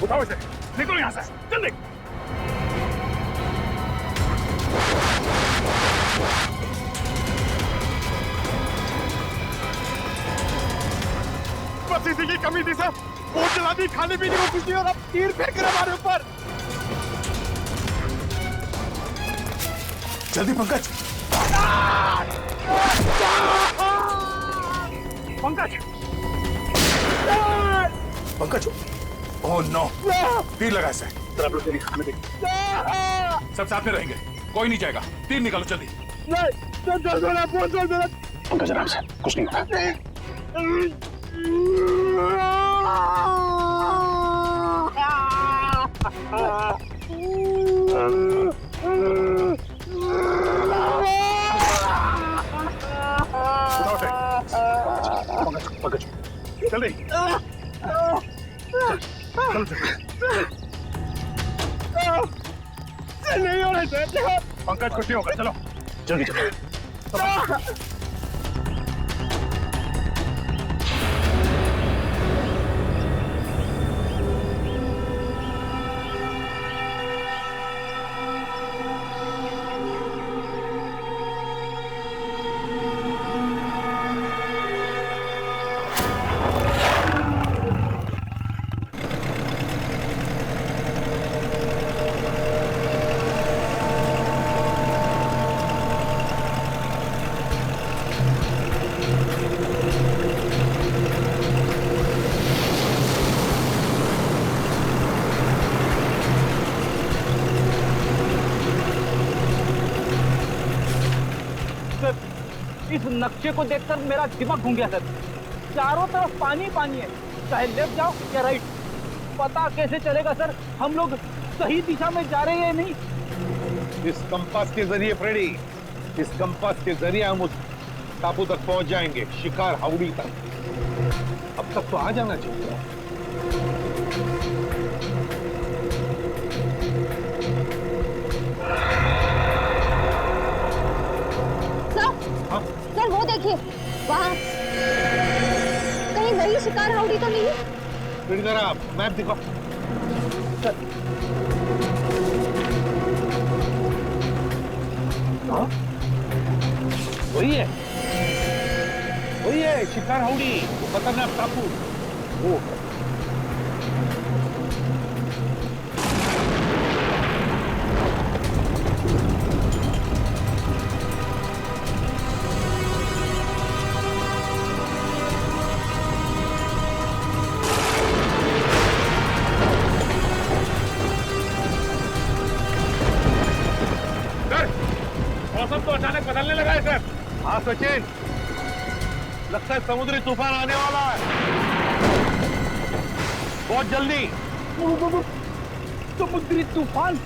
उठाओ इसे, निकलो यहाँ से, जल्दी। बस इसी की कमी थी सर, बोट चला दी, खाने पीने को कुछ नहीं और अब तीर फेंक रहे हमारे ऊपर। जल्दी पंकज। पंकज, पंकज, ओह नो, तीर लगा इसे। सब लोग तेरी खाने देख, सब साथ में रहेंगे, कोई नहीं जाएगा। तीर निकालो जल्दी। पंकज आराम से, कुछ नहीं होगा। पंकज, जल्दी, नहीं हो रहा है पंकज, कुछ नहीं होगा, चलो जल्दी चलो। इस नक्शे को देखकर मेरा दिमाग घूम गया सर। चारों तरफ पानी पानी है, चाहे लेफ्ट जाओ या राइट, पता कैसे चलेगा सर हम लोग सही दिशा में जा रहे हैं या नहीं। इस कंपास के जरिए फ्रेडी, इस कंपास के जरिए हम उस टापू तक पहुंच जाएंगे, शिकार हाउड़ी तक। अब तक तो आ जाना चाहिए। सर वो देखिए वहाँ, कहीं वही शिकार हाउड़ी तो नहीं? फ्रेडी जरा मैप दिखाओ। वही है, वही है शिकार हाउड़ी, वो खतरनाक टापू। वो मौसम तो अचानक बदलने लगा है सर। हाँ सचिन, लगता है समुद्री तूफान आने वाला है बहुत जल्दी। समुद्री तूफान?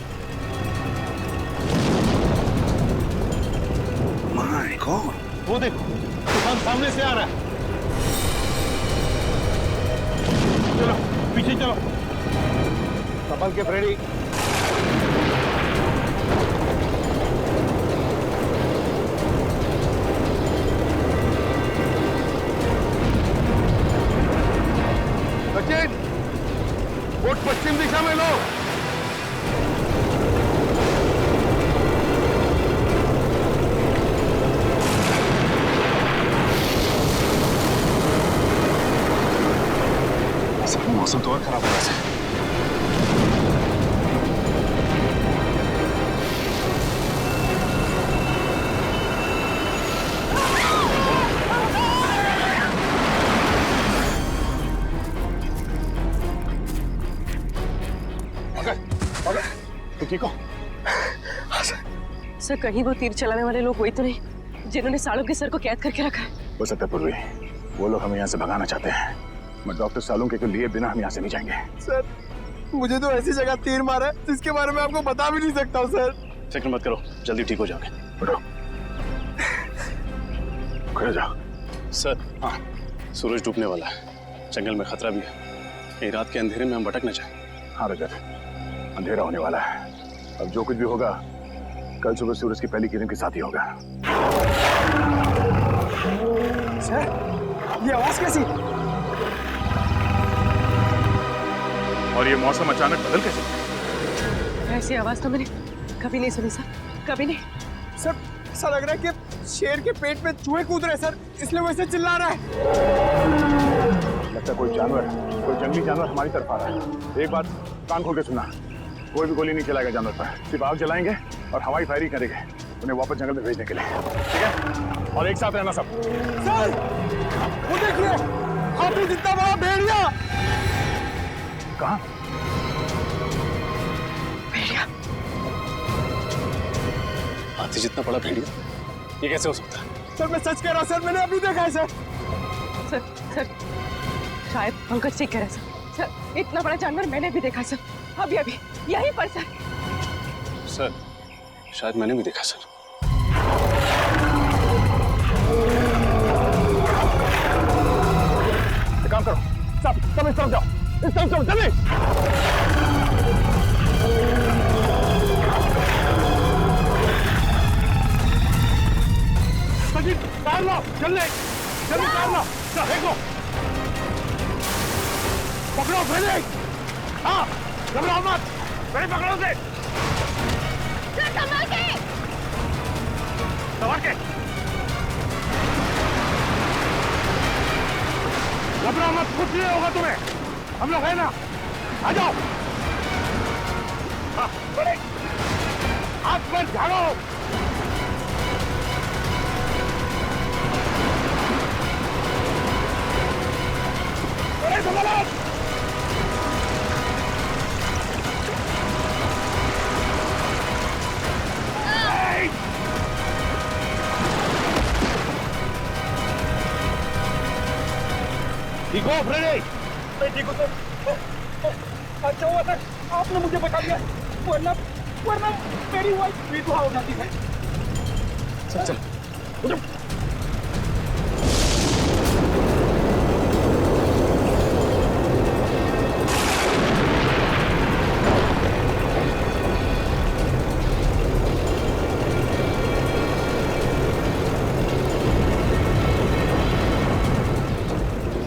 माय गॉड, वो देखो तूफान सामने से आ रहा है। चलो पीछे चलो, संभल के फ्रेडी। सचिन, बोट पश्चिम दिशा में लो। मौसम तो और खराब हो रहा है। तो ठीक हो? सर कहीं वो तीर चलाने वाले लोग वही तो नहीं जिन्होंने सालों के सर को कैद करके रखा है? हो सकता है पूर्वी, वो लोग हमें यहाँ से भगाना चाहते हैं, मैं डॉक्टर सालों के लिए बिना हम यहाँ से नहीं जाएंगे। सर मुझे तो ऐसी जगह तीर मारा है जिसके बारे में आपको बता भी नहीं सकता हूँ सर। फिक्र मत करो, जल्दी ठीक हो जाओगे। उठो, खड़े जाओ। सर, हाँ, सूरज डूबने वाला है, जंगल में खतरा भी है, कहीं रात के अंधेरे में हम भटक न जाएं। हाँ रजत, अंधेरा होने वाला है, अब जो कुछ भी होगा कल सुबह सूरज की पहली किरण के साथ ही होगा। सर ये आवाज कैसी? और ये मौसम अचानक बदल कैसे गया? ऐसी आवाज तो मैंने कभी नहीं सुनी सर, कभी नहीं। सर ऐसा लग रहा है कि शेर के पेट में चूहे कूद रहे सर, इसलिए वो ऐसे चिल्ला रहा है। लगता है कोई जानवर, कोई जंगली जानवर हमारी तरफ आ रहा है। एक बात कान खोल के सुनना, कोई भी गोली नहीं चलाएगा जानवर पर, सिर्फ आग जलाएंगे और हवाई फायरिंग करेंगे उन्हें वापस जंगल में भेजने के लिए, ठीक है? और एक साथ रहना सब। सर वो देखिए, हाथी जितना बड़ा भेड़िया। कहाँ? भेड़िया? हाथी जितना बड़ा भेड़िया? ये कैसे हो सकता है? सर मैं सच कह रहा हूँ सर, मैंने अभी देखा है सर। सर शायद पंकज सिंह कह रहे हैं सर, इतना बड़ा जानवर मैंने भी देखा सर, अभी यहीं पर सर। सर शायद मैंने भी देखा सर। एक काम करो, सब इस तरफ जाओ, इस तरफ जाओ, जल्दी। सचिन कार लो, जल्दी जल्दी कार लो, देखो पकड़ो फ्रेडी। हाँ घबराओ मत, फ्रेडी पकड़ो उसे। संभाल के घबराओ मत, कुछ नहीं होगा तुम्हें, हम लोग है ना, आ जाओ। हाँ फ्रेडी, हाथ पर झाड़ो। फ्रेडी संभालो। ठीक हो फ्रेडी? मैं ठीक हूँ सर। अच्छा हुआ सर आपने मुझे बता दिया, वरना मेरी वाइफ विधवा हो जाती है। चल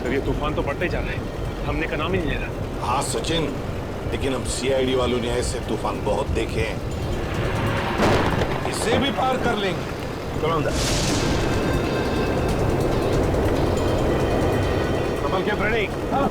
ये तूफान तो बढ़ते जा रहा है, हमने का नाम ही नहीं ले रहा। हाँ सचिन, लेकिन हम सीआईडी वालों ने ऐसे तूफान बहुत देखे हैं, इसे भी पार कर लेंगे। चलो अंदर। संभल के फ्रेडी। हाँ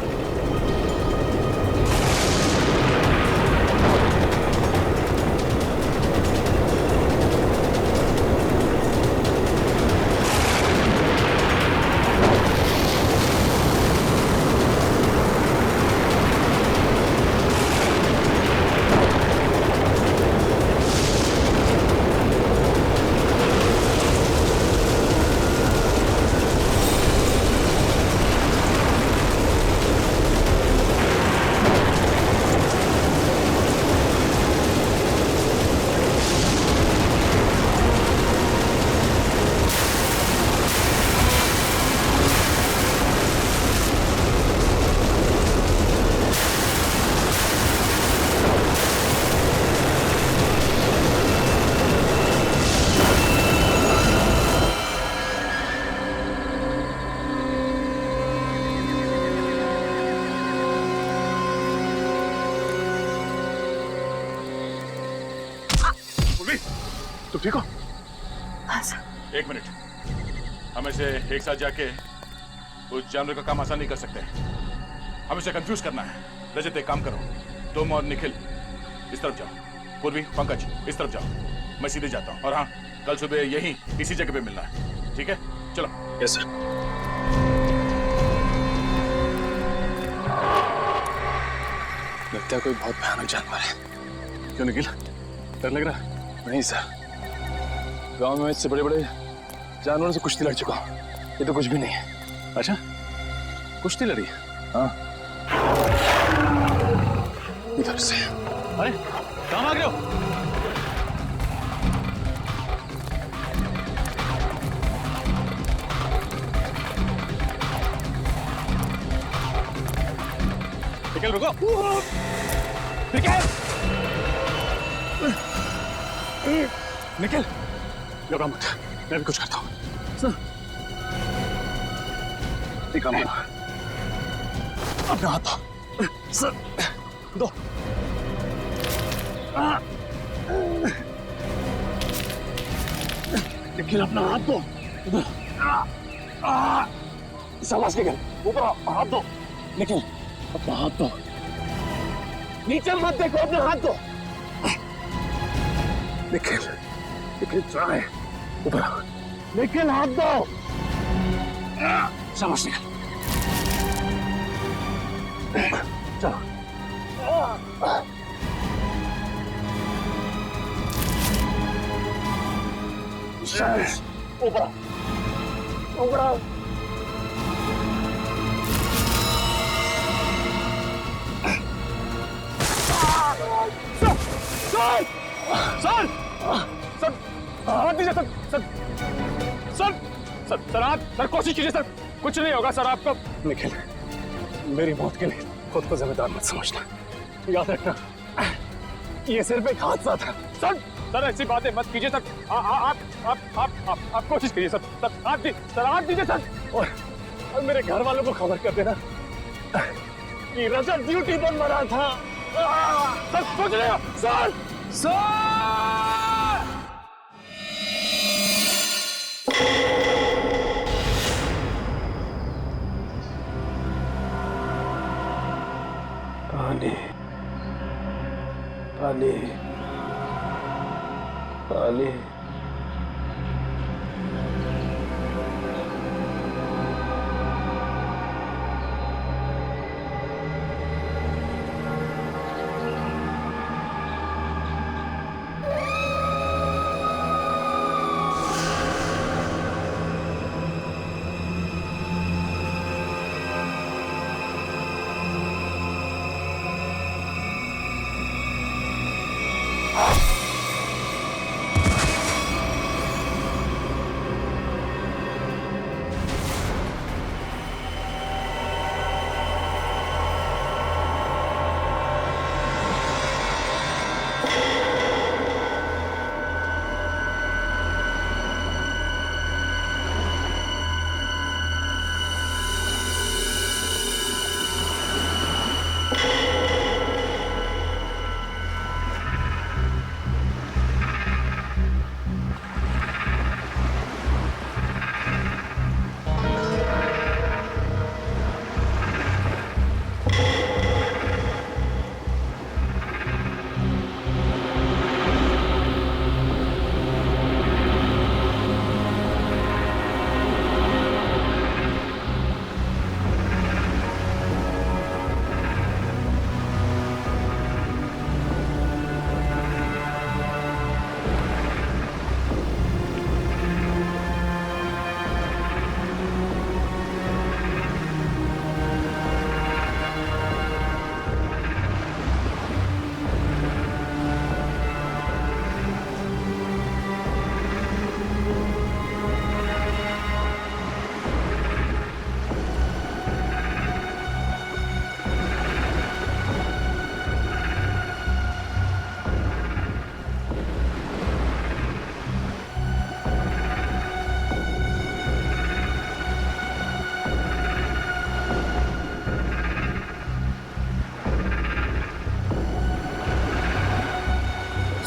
तुम ठीक हो? हाँ सर। एक मिनट, हम इसे एक साथ जाके उस जानवर का काम आसान नहीं कर सकते, हम इसे कंफ्यूज करना है। रजत एक काम करो, तुम और निखिल इस तरफ जाओ, पूर्वी पंकज इस तरफ जाओ, मैं सीधे जाता हूँ। और हाँ, कल सुबह यहीं इसी जगह पे मिलना है, ठीक है? चलो। Yes sir. लगता है कोई बहुत भयानक जानवर है। क्यों निखिल, डर लग रहा? नहीं सर, गांव में इससे बड़े बड़े जानवरों से कुश्ती लड़ चुका हूं, ये तो कुछ भी नहीं है। अच्छा, कुश्ती लड़ी? हाँ, इधर से। अरे कहाँ भाग रहे हो? निकल, रुको। निखिल, घबरा मत, मैं भी कुछ करता हूँ। अपना हाथ दो। सर, दो। निखिल अपना हाथ दो। शाबाश निखिल, ऊपर हाथ दो। निखिल अपना हाथ दो। नीचे मत देखो, अपना हाथ दो। निखिल, निखिल ट्राई, ऊपर आओ। निखिल हाथ दो। शाबाश निखिल, चलो। शाबाश, ऊपर ऊपर आओ। सर सर सर हाथ दीजिए sir. Sir sir sir sir आप सर कोशिश कीजिए सर, कुछ नहीं होगा सर आपको। निखिल, मेरी मौत के लिए खुद को जिम्मेदार मत समझना, याद रखना ये सिर्फ एक हादसा था। सर सर ऐसी बातें मत कीजिए सर। आप कोशिश कीजिए सर। सर हाथ दीजिए सर। और मेरे घर वालों को खबर कर देना कि रजत ड्यूटी बंद मरा था। सर कुछ नहीं हो। सर सर पानी पानी पानी।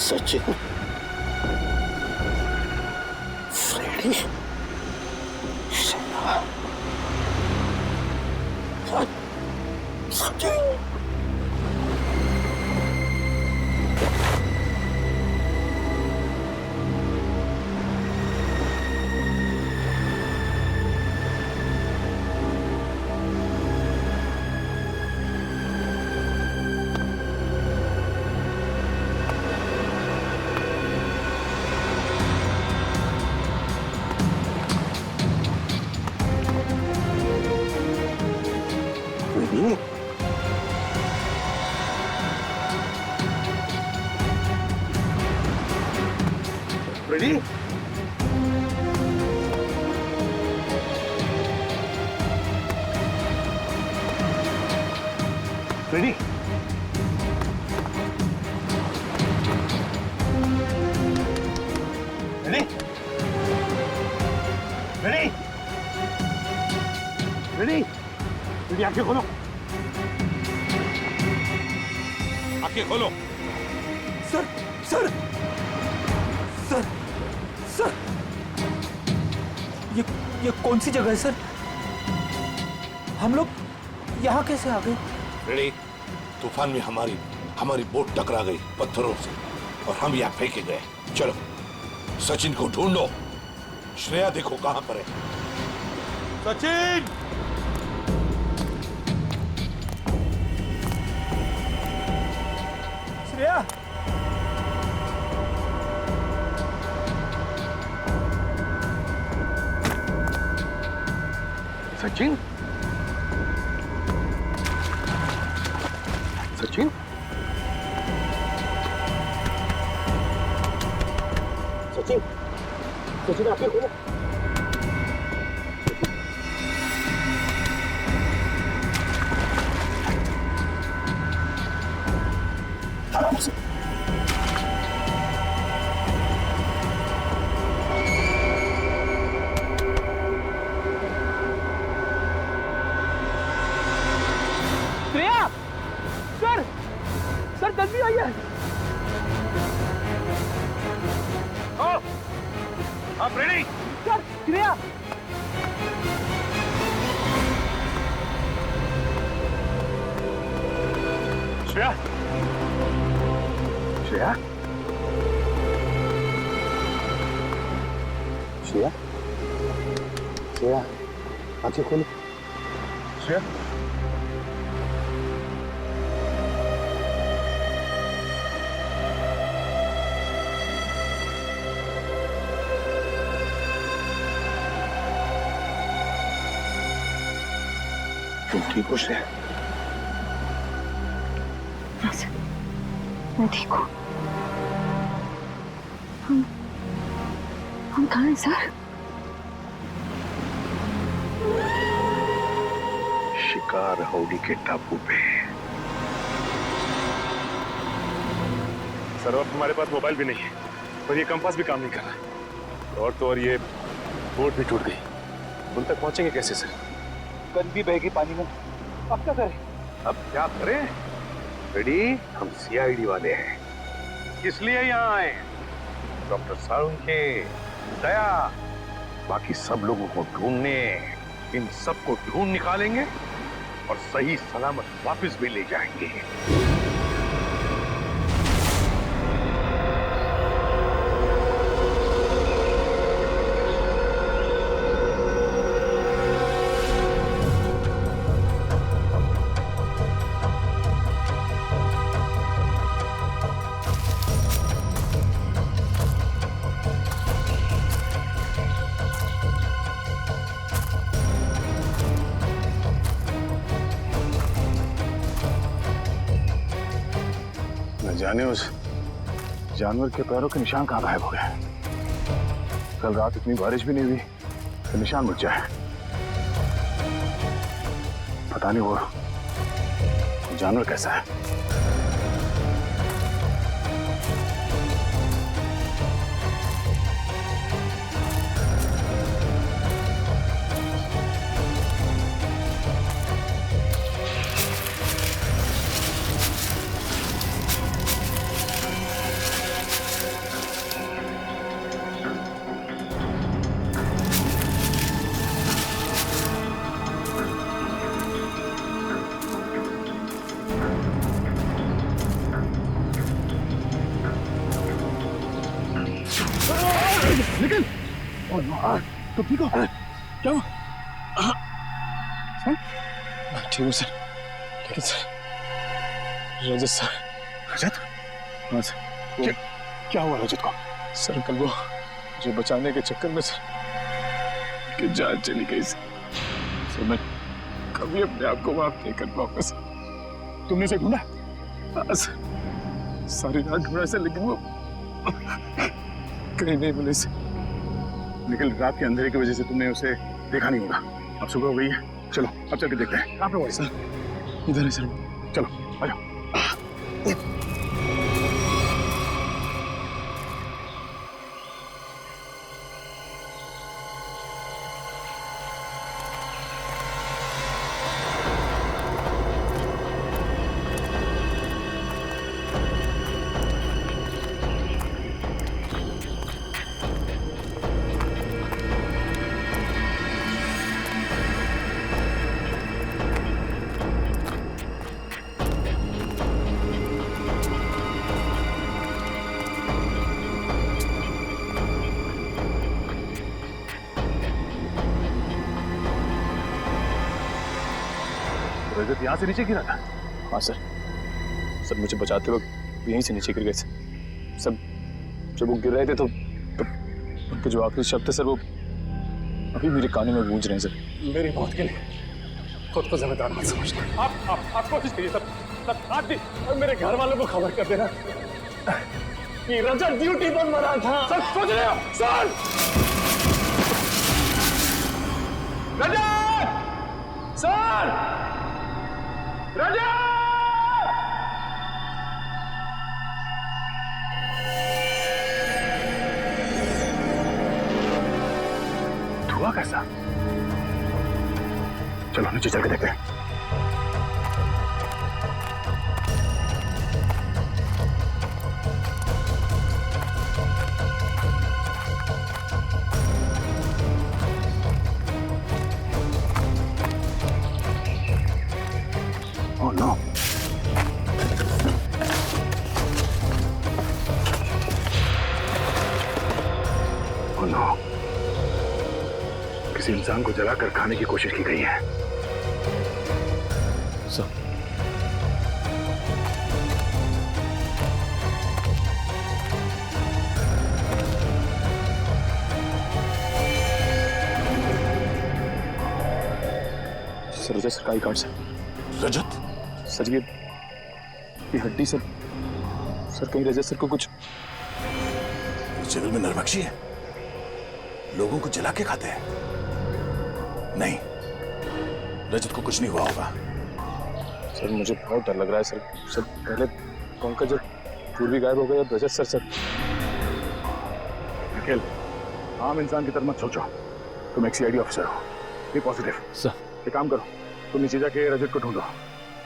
Sachin, Freddie, Sachin. Ready? Ready? Ready? Ready? Ready? Ready, आंखें खोलो। आंखें खोलो। सर सर सर सर ये कौन सी जगह है सर? हम लोग यहाँ कैसे आ गए? रेडी, तूफान में हमारी बोट टकरा गई पत्थरों से और हम यहाँ फेंके गए। चलो सचिन को ढूंढो। श्रेया देखो कहां पर है। सचिन! श्रेया सचिन सचिन सचिन सचिन आंखें खोलो। श्रेया सर सर जल्दी आइए। आप रेडी? सर श्रेया श्रेया श्रेया श्रेया श्रेया आंखें खोलो। श्रेया तुम ठीक हो श्रेया? हाँ सर, मैं ठीक हूँ। हम कहाँ हैं सर? शिकार हाउडी के टापू पे। सर अब हमारे पास मोबाइल भी नहीं है और ये कंपास भी काम नहीं कर रहा और तो और ये बोट भी टूट गई। उन तक पहुंचेंगे कैसे सर? गन भी बहेगी पानी में। अब क्या करें? अब क्या करें? रेडी, हम सीआईडी वाले हैं, इसलिए यहाँ आए। डॉक्टर साळुंखे, दया, बाकी सब लोगों को ढूंढने, इन सबको ढूंढ निकालेंगे और सही सलामत वापस भी ले जाएंगे। जाने उस जानवर के पैरों के निशान कहाँ गायब हो गए। कल रात इतनी बारिश भी नहीं हुई तो निशान मुझ जाए। पता नहीं वो जानवर कैसा है। निकल। तो ठीक हो? क्या हुआ? ठीक हूँ सर, लेकिन सर रजत सर। रजत? हाँ सर। क्या हुआ रजत को? सर कल वो मुझे बचाने के चक्कर में सर कि जान चली गई सर। मैं कभी अपने आप को माफ नहीं कर पाऊंगा सर। तुमने उसे ढूंढा? हाँ सर, सारी रात ढूंढा सर, लेकिन वो कहीं नहीं मिले सर। निकल, रात के अंधेरे की वजह से तुमने उसे देखा नहीं होगा। अब सुबह हो गई है, चलो अब चल के देखते हैं। कहाँ पे हुआ सर? इधर है सर। चलो आ जाओ। रजत यहाँ से नीचे गिरा था? हाँ सर, सर मुझे बचाते वक्त यहीं से नीचे गिर गए सब। जब वो गिर रहे थे तो उनके जो आखिरी शब्द थे सर, वो अभी मेरे कानों में गूंज रहे हैं सर। मेरी मौत के लिए खुद को जिम्मेदार मत समझना। आप कोशिश करिए सब आप भी और मेरे घर वालों को खबर कर देना कि रजत ड्यूटी पर मरा था। सब सोच रहे हो? सर रजत! सर रजत! धुआं कैसा? चलो नीचे चल के देखते हैं। Oh no! Oh no! किसी इंसान को जलाकर खाने की कोशिश की गई है। सर रजत सर का ही कार्ड सर। रजत? सर ये हड्डी सर कहीं रजत सर को कुछ। इस जंगल में नरभक्षी है, लोगों को जला के खाते हैं। नहीं, रजत को कुछ नहीं हुआ होगा। सर मुझे बहुत डर लग रहा है सर। सर पहले पंकज जब पूर्वी गायब हो गया, रजत सर निखिल, आम इंसान की तरह मत सोचो। तुम एक सीआईडी ऑफिसर हो, बी पॉजिटिव। सर एक काम करो, तुम नीचे जाके रजत को ढूंढो,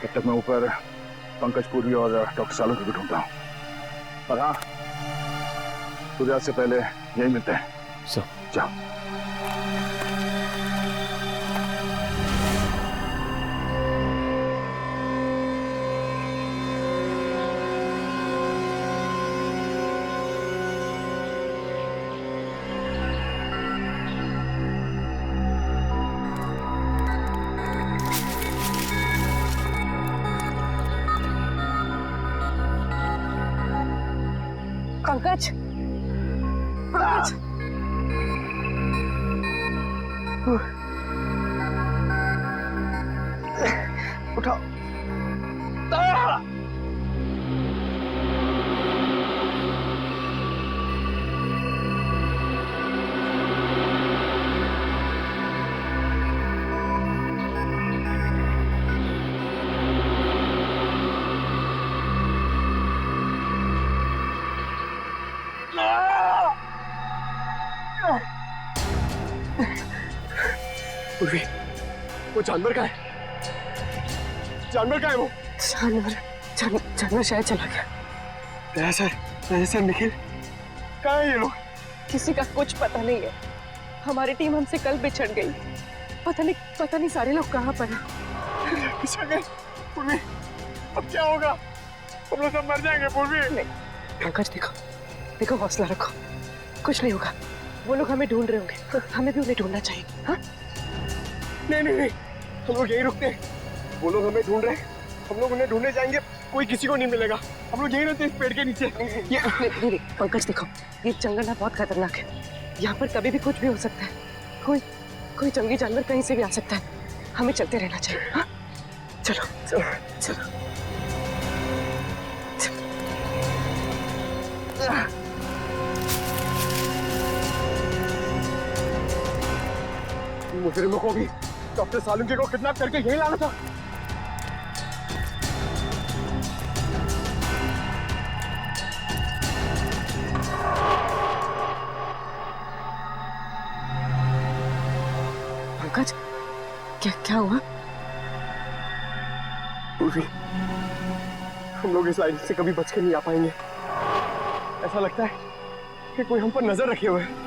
तब तक मैं ऊपर पंकज, पूर्वी और डॉक्टर सालों को भी ढूंढता हूँ। और हाँ, सूर्यास्त से पहले यही मिलते हैं। सर जाओ। पंकज, पंकज, उठाओ। पूर्वी, वो जानवर का है? जानवर का है वो? जानवर शायद चला गया। सर निखिल, कहाँ है ये लोग? किसी का कुछ पता नहीं है। हमारी टीम हमसे कल बिछड़ गई। पता नहीं सारे लोग कहाँ पर हैं। बिछड़ गए? पूर्वी, अब क्या होगा? हम लोग सब मर जाएंगे पूर्वी। नहीं पंकज, देखो हौसला रखो, कुछ नहीं होगा। वो लोग हमें ढूंढ रहे होंगे, हमें भी उन्हें ढूंढना चाहिए। हाँ? नहीं, हम लोग यही रुकते हैं। वो लोग हमें ढूंढ रहे हैं, हम लोग उन्हें ढूंढने जाएंगे, कोई किसी को नहीं मिलेगा। हम लोग यही रहते हैं इस पेड़ के नीचे। नहीं, पंकज देखो, ये जंगल ना बहुत खतरनाक है। यहाँ पर कभी भी कुछ भी हो सकता है। कोई जंगली जानवर कहीं से भी आ सकता है। हमें चलते रहना चाहिए। हाँ? चलो। मुजरिमों को भी डॉक्टर सालुंके को किडनैप करके यहीं लाना था। पंकज, क्या हुआ? पूर्वी, हम लोग इस लाइन से कभी बच के नहीं आ पाएंगे। ऐसा लगता है कि कोई हम पर नजर रखे हुए है।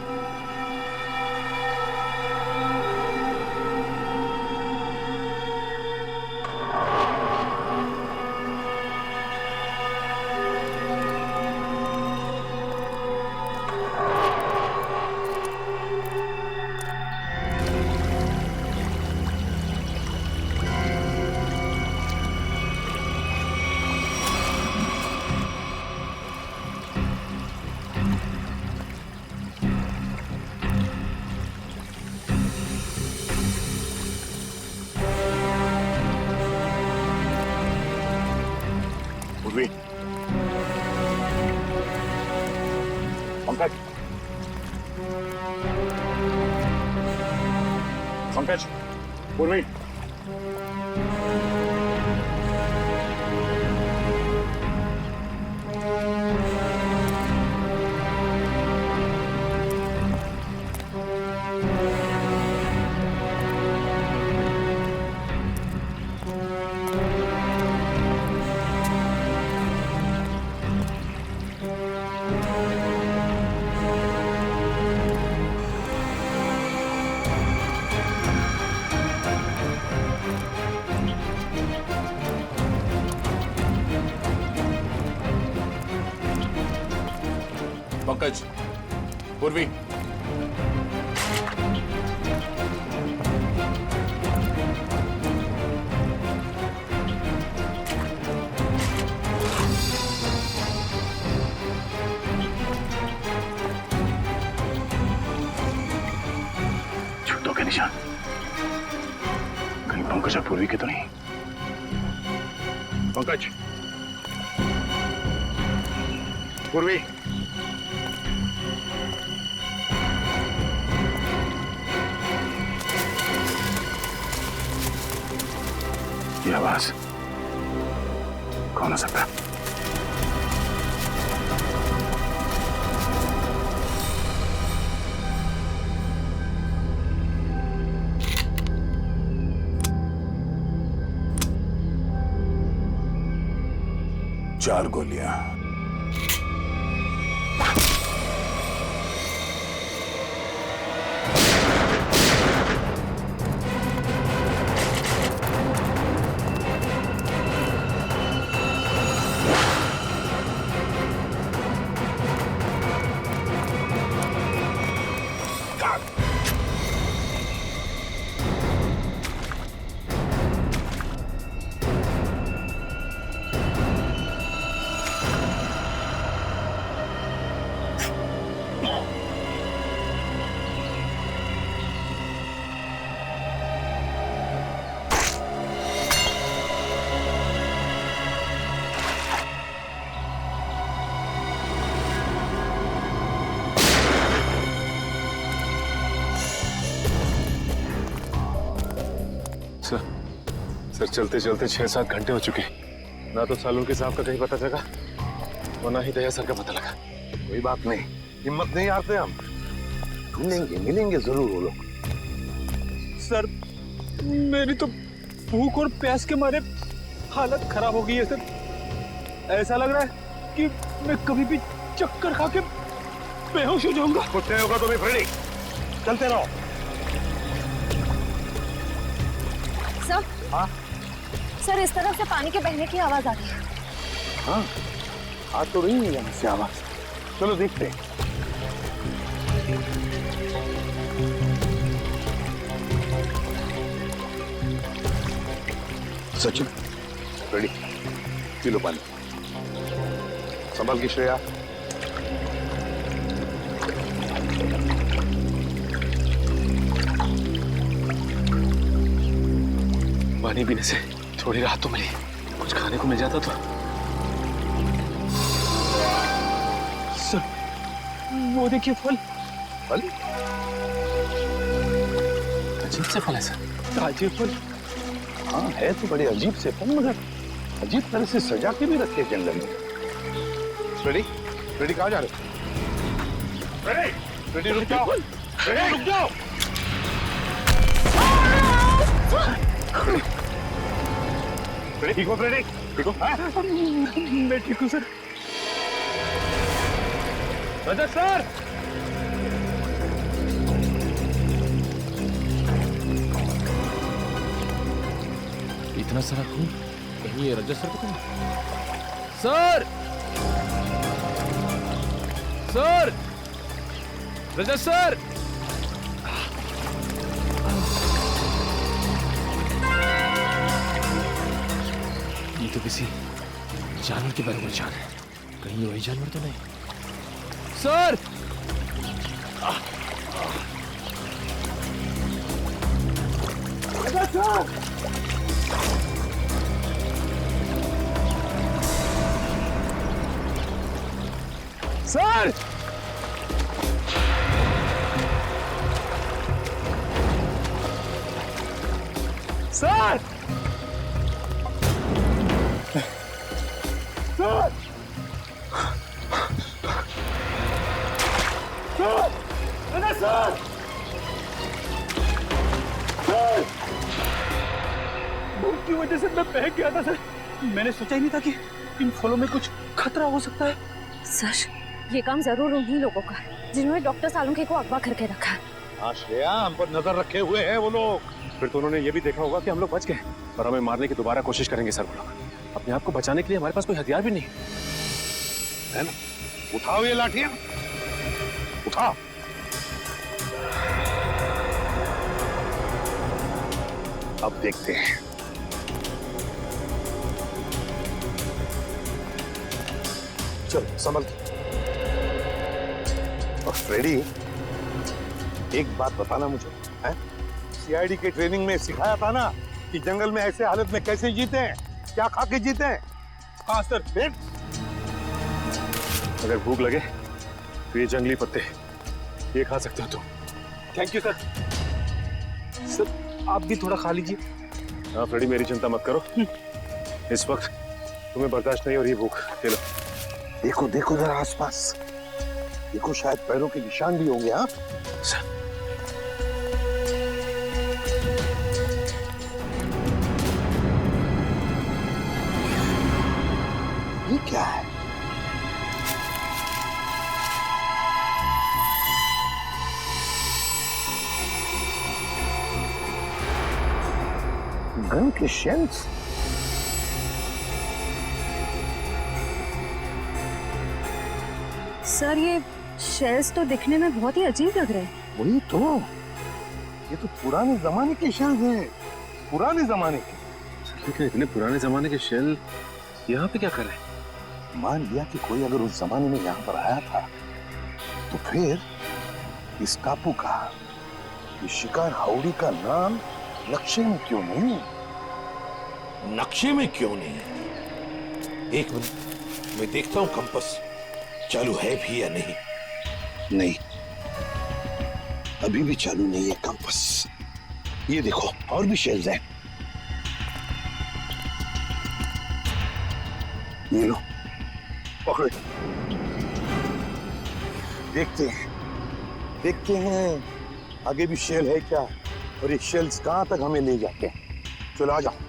पंकज, पूर्वी, पंकज, पूर्वी, जूतों के निशान कहीं पंकज और पूर्वी के तो नहीं। पंकज, पूर्वी, ये आवाज कौन हो सकता है? चार गोलियां। सर चलते चलते 6-7 घंटे हो चुके। ना तो सालून के साहब का कहीं पता चला और ना ही दया सर का पता लगा। कोई बात नहीं, हिम्मत नहीं हारते हम, ढूंढेंगे, मिलेंगे जरूर वो लोग। सर मेरी तो भूख और प्यास के मारे हालत खराब हो गई है सर। ऐसा लग रहा है कि मैं कभी भी चक्कर खा के बेहोश हो जाऊंगा। कुछ नहीं होगा तुम्हें फ्रेडी, चलते रहो। सर, हाँ सर इस तरफ से पानी के बहने की आवाज आ रही है। हाँ, आ तो रही है यहाँ से आवाज। चलो देखते हैं। सचिन, रेडी, पी लो पानी। संभाल की श्रेया। पानी पीने से थोड़ी राहत तो मिली, कुछ खाने को मिल जाता तो। सर वो देखिए फल। फल? अजीब से फल है सर। ताजे फल। हाँ है तो बड़े अजीब से फल, मगर अजीब तरह से सजा के भी रखे जंगल में। रेडी, रेडी कहाँ जा रहे हो? रेडी, रेडी रुक जाओ, रेडी रुक जाओ। ठीक हो फ्रेडी? ठीक हो? मैं ठीक हूँ सर। रजत सर, इतना सारा खून, कहीं ये रजत सर तो नहीं? सर, सर, रजत सर, ये तो किसी जानवर के बारे में जान है, कहीं वही जानवर तो नहीं? Sir, sir, sir sir sir अरे सर सर भूख की वजह से मैं बह गया था सर। मैंने सोचा ही नहीं था कि इन फलों में कुछ खतरा हो सकता है। सर ये काम जरूर उन्हीं लोगों का है जिन्होंने डॉक्टर सालुंखे को अगवा करके रखा है। हाँ श्रेया, हम पर नजर रखे हुए हैं वो लोग। फिर तो उन्होंने ये भी देखा होगा कि हम लोग बच गए और हमें मारने की दोबारा कोशिश करेंगे सर। वो लोग अपने आप को बचाने के लिए हमारे पास कोई हथियार भी नहीं है ना? उठाओ ये लाठियां, उठाओ। अब देखते हैं। चल संभल के। और फ्रेडी, एक बात बताना मुझे, हैं? सीआईडी के ट्रेनिंग में सिखाया था ना कि जंगल में ऐसे हालत में कैसे जीते हैं, क्या खा के जीते हैं? हाँ सर। फिर अगर भूख लगे तो ये जंगली पत्ते ये खा सकते हो तुम। Thank you sir. सर आप भी थोड़ा खा लीजिए। हाँ फ्रेडी, मेरी चिंता मत करो, इस वक्त तुम्हें बर्दाश्त नहीं हो रही भूख। ले लो। देखो देखो जरा आसपास, देखो शायद पैरों के निशान भी होंगे। हाँ सर ये क्या है? गन के शेल्स? सर ये शेल्स तो दिखने में बहुत ही अजीब लग रहे हैं। वही तो, ये तो पुराने जमाने के शेल्स हैं, पुराने जमाने के। लेकिन इतने पुराने जमाने के शेल यहाँ पे क्या कर रहे हैं? मान लिया कि कोई अगर उस जमाने में यहाँ पर आया था तो फिर इस टापू का, इस शिकार हाउड़ी का नाम नक्शे में क्यों नहीं? नक्शे में क्यों नहीं? एक मिनट, मैं देखता हूं कंपास चालू है भी या नहीं। नहीं, अभी भी चालू नहीं है कंपास। ये देखो और भी शेल्स हैं। ये लो, पकड़ो। देखते हैं आगे भी शेल है क्या, और ये शेल्स कहां तक हमें ले जाते हैं। चलो आ जाओ।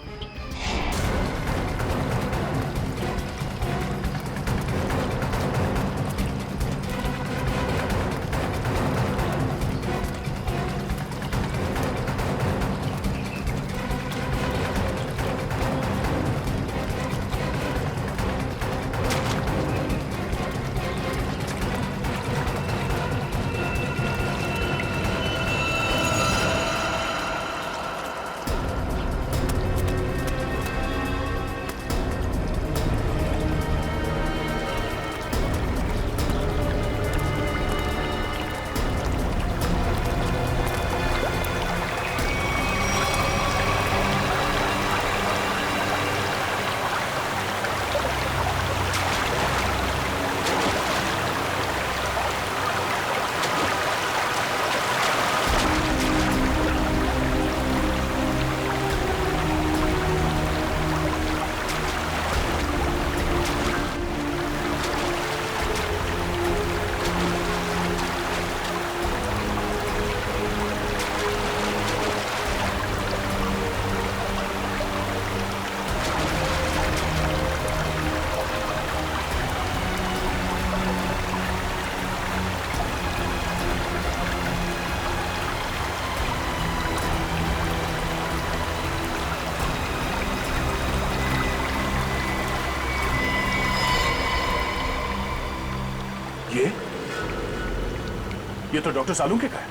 ये तो डॉक्टर सालुंखे का है।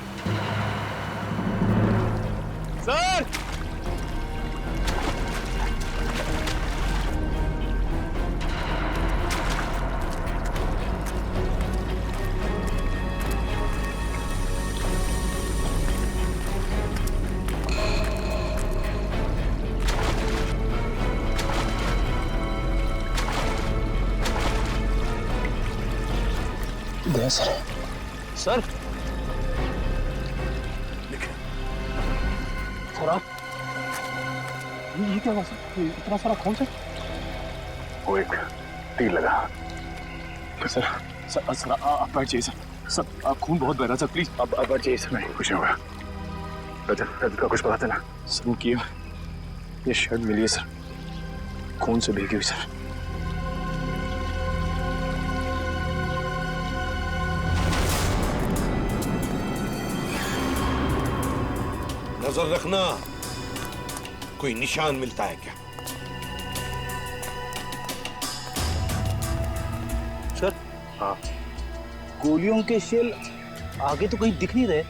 सर दे सर। सर लिखे। सर आप ये क्या हुआ सर? इतना सारा खून सर? वो एक तीर लगा। सर सर सर आप बैठ जाइए सर। सर आप खून बहुत बह रहा है सर, प्लीज आप बैठ जाइए सर। नहीं कुछ नहीं होगा। रजत का कुछ पता चला? सर की ये शर्ट मिली है सर, खून से भीगी हुई सर। नजर रखना, कोई निशान मिलता है क्या? सर हाँ, गोलियों के शेल आगे तो कहीं दिख नहीं रहे।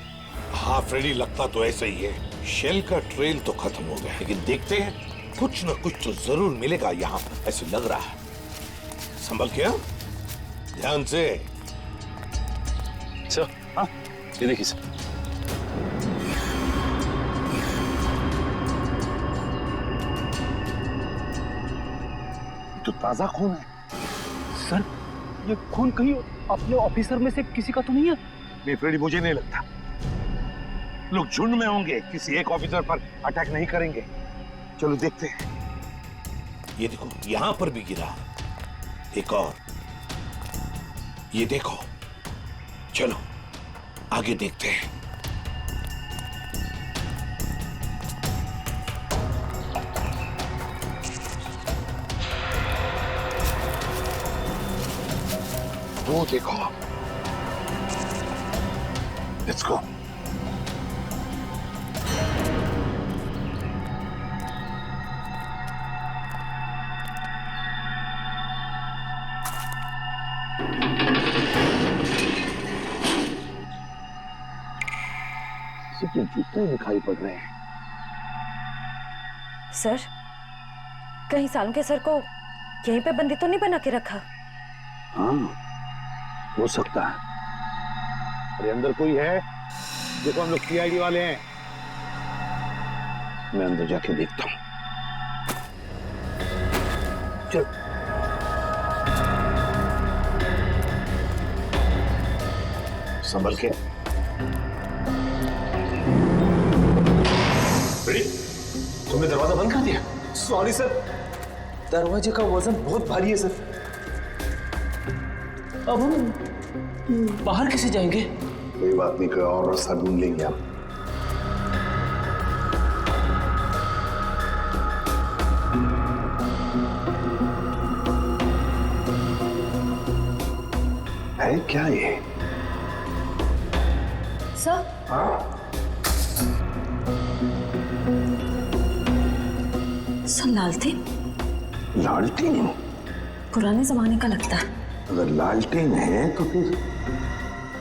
हाँ फ्रेडी, लगता तो ऐसा ही है। शेल का ट्रेल तो खत्म हो गया, लेकिन देखते हैं कुछ न कुछ तो जरूर मिलेगा यहाँ, ऐसे लग रहा है। संभल के, ध्यान से। सर हाँ, ये देखिए सर। तो ताजा खून है। सर ये खून कहीं अपने ऑफिसर में से किसी का तो नहीं है? नहीं फ्रेडी, मुझे नहीं लगता। लोग झुंड में होंगे, किसी एक ऑफिसर पर अटैक नहीं करेंगे। चलो देखते हैं। ये देखो, यहां पर भी गिरा एक और। ये देखो, चलो आगे देखते हैं। वो देखो, लेट्स गो। सबके जूते दिखाई पड़ रहे हैं। सर, कहीं सालम के सर को यहीं पे बंदी तो नहीं बना के रखा? हाँ, हो सकता है। अरे अंदर कोई है? देखो, हम लोग सीआईडी वाले हैं। मैं अंदर जाके देखता हूँ। चल। संभल के। तुमने दरवाजा बंद कर दिया? सॉरी सर, दरवाजे का वजन बहुत भारी है सर। अब हम बाहर कैसे जाएंगे? कोई बात नहीं, कोई और रास्ता ढूंढ लेंगे हम। है क्या ये? सर सर, लालटेन? लालटेन? पुराने जमाने का लगता है। अगर लालटेन है तो फिर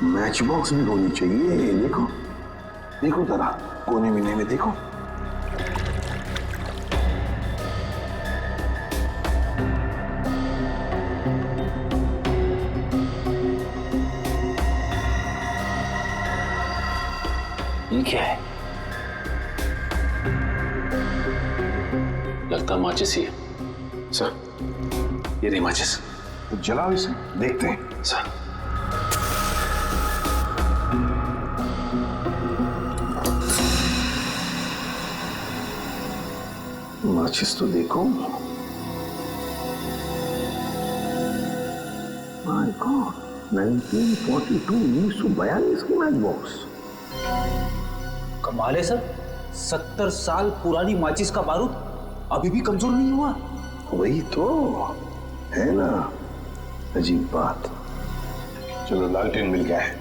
मैच बॉक्स भी होनी चाहिए। देखो देखो जरा, कोने मिने में देखो। ये क्या है? लगता माचिस ही है। सर, ये रही माचिस। तो जलाओ इसे, देखते हैं। सर, माचिस तो देखो। माय गॉड, 1942, 1942 की मैच बॉक्स। कमाल है सर, 70 साल पुरानी माचिस का बारूद अभी भी कमजोर नहीं हुआ। वही तो है ना, अजीब बात। चलो, लालटेन मिल गया है।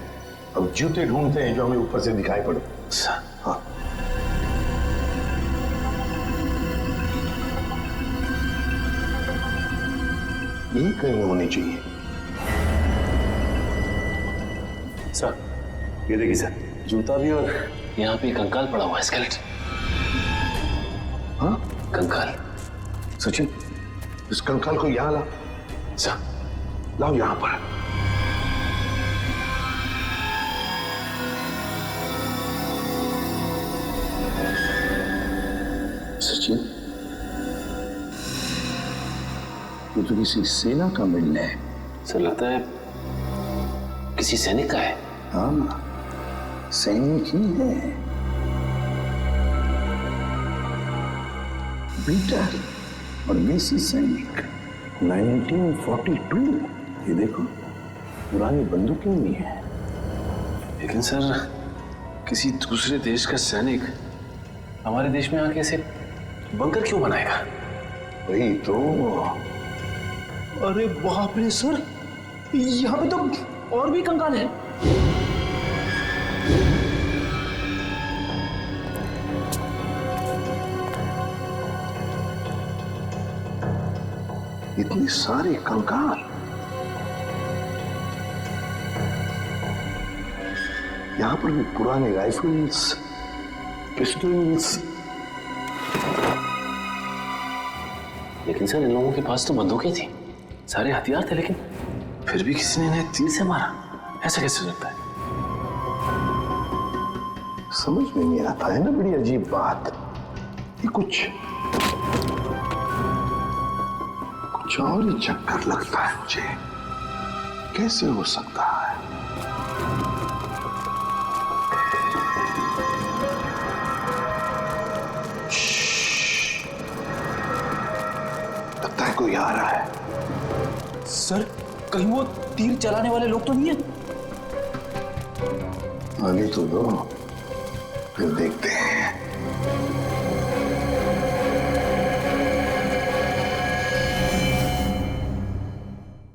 अब जूते ढूंढते हैं जो हमें ऊपर से दिखाई पड़े। हाँ, ये कहीं होनी चाहिए। सर ये देखिए सर, जूता भी और यहाँ पे कंकाल पड़ा हुआ है, स्केलेटन। हाँ, कंकाल। सचिन, इस कंकाल को यहाँ ला। सर, लाओ यहाँ पर। सचिन, ये तो किसी सेना का मिलना है। सर लगता है किसी सैनिक का है। हाँ, सैनिक ही है। पीटर और देसी सैनिक 1942। ये देखो पुरानी बंदूकें भी हैं। लेकिन सर किसी दूसरे देश का सैनिक हमारे देश में आके ऐसे बंकर क्यों बनाएगा? वही तो। अरे बाप रे सर, यहाँ पे तो और भी कंकाल है। इतने सारे कंकाल। यहां पर भी पुराने राइफल्स, पिस्टल्स। लेकिन सर इन लोगों के पास तो बंदूकें थी, सारे हथियार थे, लेकिन फिर भी किसी ने इन्हें तीर से मारा। ऐसा कैसे हो सकता है? समझ में नहीं आता है ना, बड़ी अजीब बात। ये कुछ और ही चक्कर लगता है मुझे। कैसे हो सकता है? लगता है कोई आ रहा है। सर कहीं वो तीर चलाने वाले लोग तो नहीं है? आने तो दो, फिर देखते हैं।